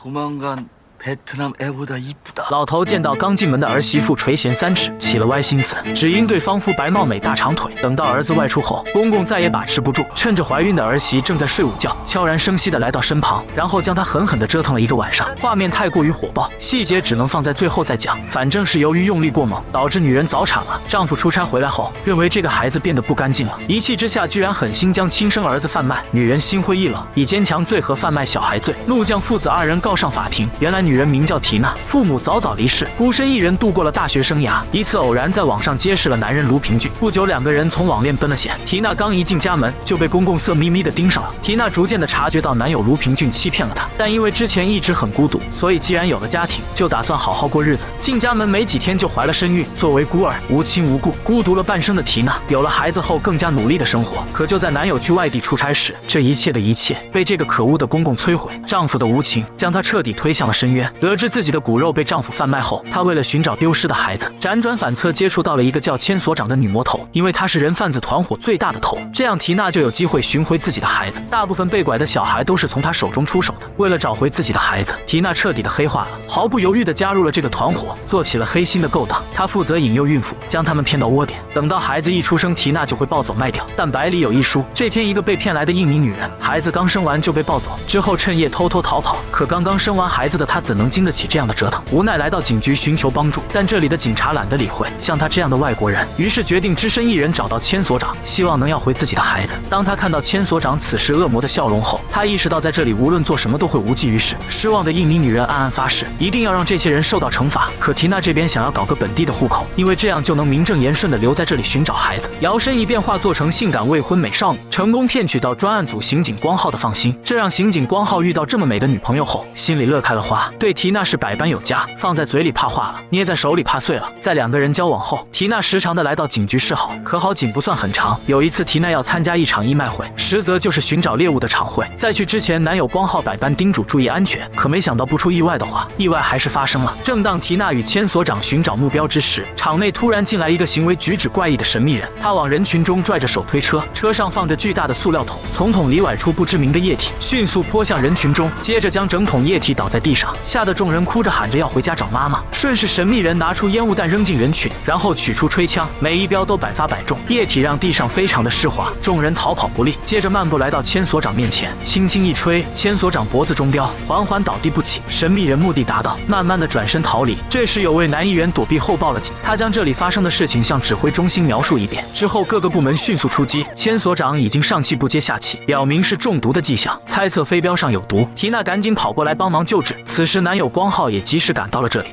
도망간 베트남 애보다 이쁘다。 老头见到刚进门的儿媳妇垂涎三尺，起了歪心思，只因对方肤白貌美大长腿。等到儿子外出后，公公再也把持不住，趁着怀孕的儿媳正在睡午觉，悄然生息的来到身旁，然后将她狠狠地折腾了一个晚上。画面太过于火爆，细节只能放在最后再讲。反正是由于用力过猛，导致女人早产了。丈夫出差回来后，认为这个孩子变得不干净了，一气之下居然狠心将亲生儿子贩卖。女人心灰意冷，以奸强罪和贩卖小孩罪，怒将父子二人告上法庭。原来女人名叫缇娜。父母早早离世，孤身一人度过了大学生涯。一次偶然在网上结识了男人卢平俊，不久两个人从网恋奔了险。缇娜刚一进家门就被公公色眯眯的盯上了。缇娜逐渐的察觉到男友卢平俊欺骗了她，但因为之前一直很孤独，所以既然有了家庭，就打算好好过日子。进家门没几天就怀了身孕，作为孤儿无亲无故，孤独了半生的缇娜，有了孩子后更加努力的生活。可就在男友去外地出差时，这一切的一切被这个可恶的公公摧毁。丈夫的无情将她彻底推向了深渊。得知自己的骨肉被丈夫贩卖后，她为了寻找丢失的孩子，辗转反侧接触到了一个叫千所长的女魔头，因为她是人贩子团伙最大的头，这样缇娜就有机会寻回自己的孩子。大部分被拐的小孩都是从她手中出手的。为了找回自己的孩子，缇娜彻底的黑化了，毫不犹豫的加入了这个团伙，做起了黑心的勾当。她负责引诱孕妇，将他们骗到窝点，等到孩子一出生，缇娜就会抱走卖掉。但白里有一说，这天一个被骗来的印尼女人，孩子刚生完就被抱走，之后趁夜偷偷逃跑。可刚刚生完孩子的她怎能经得起这样的折腾？无奈来到警局寻求帮助，但这里的警察懒得理会像他这样的外国人，于是决定只身一人找到千所长，希望能要回自己的孩子。当他看到千所长此时恶魔的笑容后，他意识到在这里无论做什么都会无济于事。失望的印尼女人暗暗发誓，一定要让这些人受到惩罚。可缇娜这边想要搞个本地的户口，因为这样就能名正言顺的留在这里寻找孩子。摇身一变化做成性感未婚美少女，成功骗取到专案组刑警光浩的放心，这让刑警光浩遇到这么美的女朋友后，心里乐开了花，对缇娜是百般有加，放在嘴里怕化了，捏在手里怕碎了。在两个人交往后，缇娜时常的来到警局示好，可好景不算很长。有一次缇娜要参加一场义卖会，实则就是寻找猎物的场会。在去之前，男友光浩百般叮嘱注意安全，可没想到不出意外的话，意外还是发生了。正当缇娜与千所长寻找目标之时，场内突然进来一个行为举止怪异的神秘人，他往人群中拽着手推车，车上放着巨大的塑料桶，从桶里崴出不知名的液体，迅速泼向人群中，接着将整桶液体倒在地上，吓得众人哭着喊着要回家找妈妈。顺势神秘人拿出烟雾弹扔进人群，然后取出吹枪，每一标都百发百中，液体让地上非常的湿滑，众人逃跑不利。接着漫步来到千所长面前，轻轻一吹，千所长脖子中标，缓缓倒地不起。神秘人目的达到，慢慢的转身逃离。这时有位男议员躲避后报了警，他将这里发生的事情向指挥中心描述一遍，之后各个部门迅速出击。千所长已经上气不接下气，表明是中毒的迹象，猜测飞镖上有毒。缇娜赶紧跑过来帮忙救治，此时男友光浩也及时赶到了这里。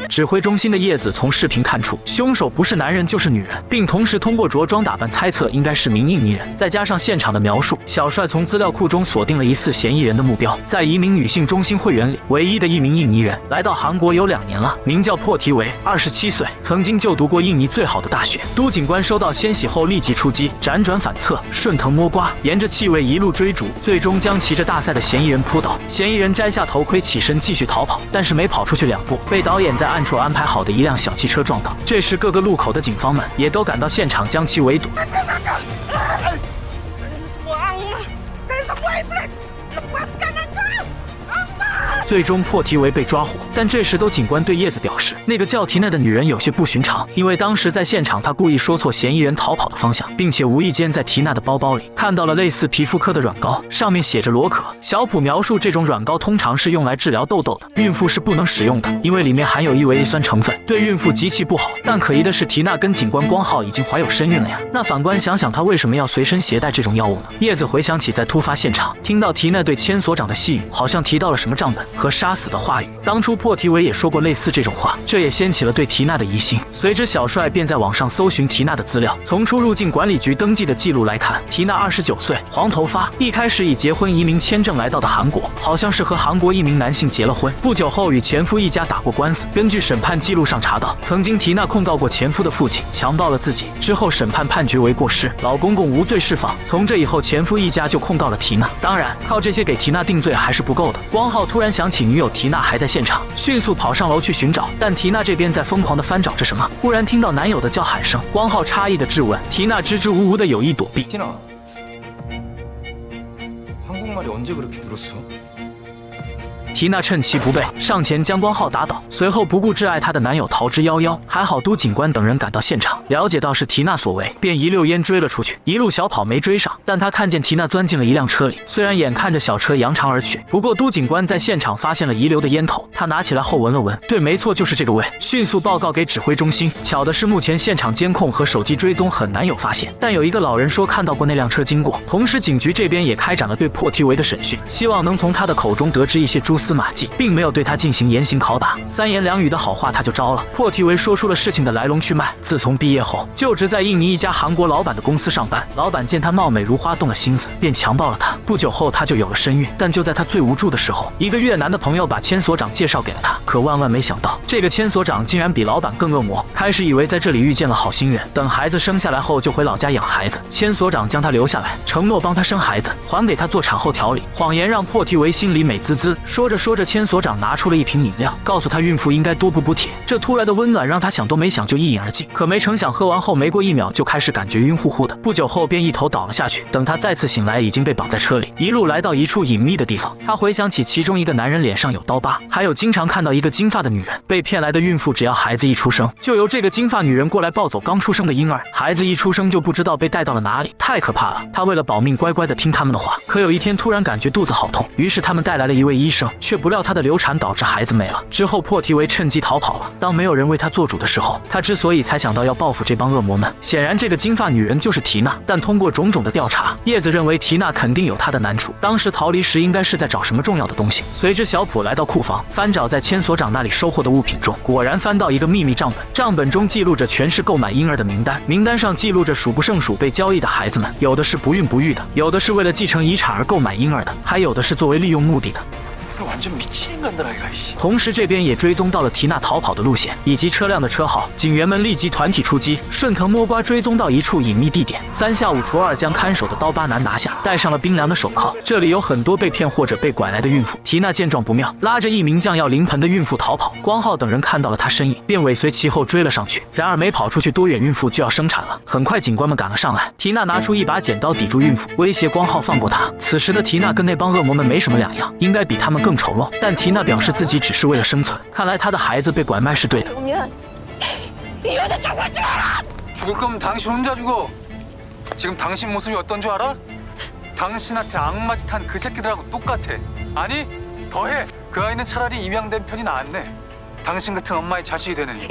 指挥中心的叶子从视频看出，凶手不是男人就是女人，并同时通过着装打扮猜测应该是名印尼人。再加上现场的描述，小帅从资料库中锁定了疑似嫌疑人的目标，在一名女性中心会员里唯一的一名印尼人，来到韩国有2年了，名叫破提维，27岁，曾经就读过印尼最好的大学。都警官收到鲜喜后立即出击，辗转反侧，顺藤摸瓜，沿着气味一路追逐，最终将骑着大赛的嫌疑人扑倒。嫌疑人摘下头盔起身继续逃跑，但是没跑出去2步，被导演在暗处安排好的一辆小汽车撞到。这时各个路口的警方们也都赶到现场将其围堵。最终破提维被抓获，但这时都警官对叶子表示，那个叫缇娜的女人有些不寻常，因为当时在现场她故意说错嫌疑人逃跑的方向，并且无意间在缇娜的包包里看到了类似皮肤科的软膏，上面写着罗可。小普描述这种软膏通常是用来治疗痘痘的，孕妇是不能使用的，因为里面含有异维 A 酸成分，对孕妇极其不好。但可疑的是，缇娜跟警官光浩已经怀有身孕了呀，那反观想想他为什么要随身携带这种药物呢？叶子回想起在突发现场听到缇娜对千所长的细语，好像提到了什么账本和杀死的话语。当初破提维也说过类似这种话，这也掀起了对缇娜的疑心。随之小帅便在网上搜寻缇娜的资料，从出入境管理局登记的记录来看，缇娜29岁，黄头发，一开始以结婚移民签证来到的韩国，好像是和韩国一名男性结了婚，不久后与前夫一家打过官司。根据审判记录上查到，曾经缇娜控告过前夫的父亲强暴了自己，之后审判判决为过失，老公公无罪释放。从这以后，前夫一家就控告了缇娜。当然，靠这些给缇娜定罪还是不够的。光浩突然想起女友缇娜还在现场，迅速跑上楼去寻找，但缇娜这边在疯狂的翻找着什么。忽然听到男友的叫喊声，光浩诧异的质问，缇娜支支吾吾的有意躲避。 티나 한국말이 언제 그렇게 늘었어? 缇娜趁其不备，上前将光浩打倒，随后不顾挚爱她的男友逃之夭夭。还好都警官等人赶到现场，了解到是缇娜所为，便一溜烟追了出去，一路小跑没追上。但他看见缇娜钻进了一辆车里，虽然眼看着小车扬长而去，不过都警官在现场发现了遗留的烟头，他拿起来后闻了闻，对，没错，就是这个味，迅速报告给指挥中心。巧的是，目前现场监控和手机追踪很难有发现，但有一个老人说看到过那辆车经过。同时，警局这边也开展了对破题维的审讯，希望能从他的口中得知一些蛛丝马迹，并没有对他进行严刑拷打，三言两语的好话他就招了。破题维说出了事情的来龙去脉，自从毕业后就职在印尼一家韩国老板的公司上班，老板见他貌美如花动了心思，便强暴了他。不久后他就有了身孕，但就在他最无助的时候，一个越南的朋友把千所长介绍给了他。可万万没想到，这个千所长竟然比老板更恶魔。开始以为在这里遇见了好心人，等孩子生下来后就回老家养孩子。千所长将他留下来，承诺帮他生孩子，还给他做产后调理，谎言让破题维心里美滋滋。说着说着，千所长拿出了一瓶饮料，告诉他孕妇应该多补铁。这突来的温暖让他想都没想就一饮而尽，可没成想喝完后没过1秒就开始感觉晕乎乎的，不久后便一头倒了下去。等他再次醒来，已经被绑在车里，一路来到一处隐秘的地方。他回想起其中一个男人脸上有刀疤，还有经常看到一个金发的女人。被骗来的孕妇只要孩子一出生，就由这个金发女人过来抱走刚出生的婴儿，孩子一出生就不知道被带到了哪里，太可怕了。他为了保命乖乖的听他们的话，可有一天突然感觉肚子好痛，于是他们带来了一位医生，却不料他的流产导致孩子没了。之后破题维趁机逃跑了。当没有人为他做主的时候，他之所以才想到要报复这帮恶魔们，显然这个金发女人就是缇娜。但通过种种的调查，叶子认为缇娜肯定有她的难处，当时逃离时应该是在找什么重要的东西。随着小普来到库房，翻找在千所长那里收获的物品中，果然翻到一个秘密账本，账本中记录着全是购买婴儿的名单，名单上记录着数不胜数被交易的孩子们，有的是不孕不育的，有的是为了继承遗产而购买婴儿的，还有的是作为利用目的的。완전 미친 인간들아 이거. 同时这边也追踪到了缇娜逃跑的路线以及车辆的车号，警员们立即团体出击，顺藤摸瓜追踪到一处隐秘地点。3下5除2将看守的刀疤男拿下，戴上了冰凉的手铐。这里有很多被骗或者被拐来的孕妇。缇娜见状不妙，拉着一名将要临盆的孕妇逃跑。光浩等人看到了她身影，便尾随其后追了上去。然而没跑出去多远，孕妇就要生产了。很快警官们赶了上来，缇娜拿出一把剪刀抵住孕妇，威胁光浩放过她。此时的缇娜跟那帮恶魔们没什么两样，应该比他们更丑陋，但缇娜表示自己只是为了生存。看来她的孩子被拐卖是对的。 죽을 거면 당신 혼자 죽어. 지금 당신 모습이 어떤 줄 알아? 당신한테 악마짓 한 그 새끼들하고 똑같아. 아니, 더해. 그 아이는 차라리 입양된 편이 나았네. 당신 같은 엄마의 자식이 되느니.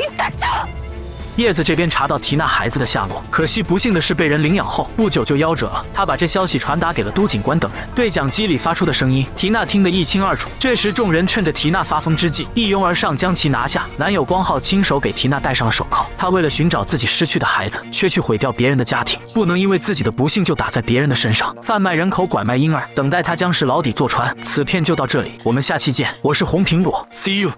叶子这边查到缇娜孩子的下落，可惜不幸的是被人领养后不久就夭折了。他把这消息传达给了都警官等人，对讲机里发出的声音，缇娜听得一清二楚。这时众人趁着缇娜发疯之际，一拥而上将其拿下。男友光浩亲手给缇娜戴上了手铐，他为了寻找自己失去的孩子，却去毁掉别人的家庭，不能因为自己的不幸就打在别人的身上。贩卖人口、拐卖婴儿，等待他将是牢底坐穿。此片就到这里，我们下期见。我是红苹果 ，See you。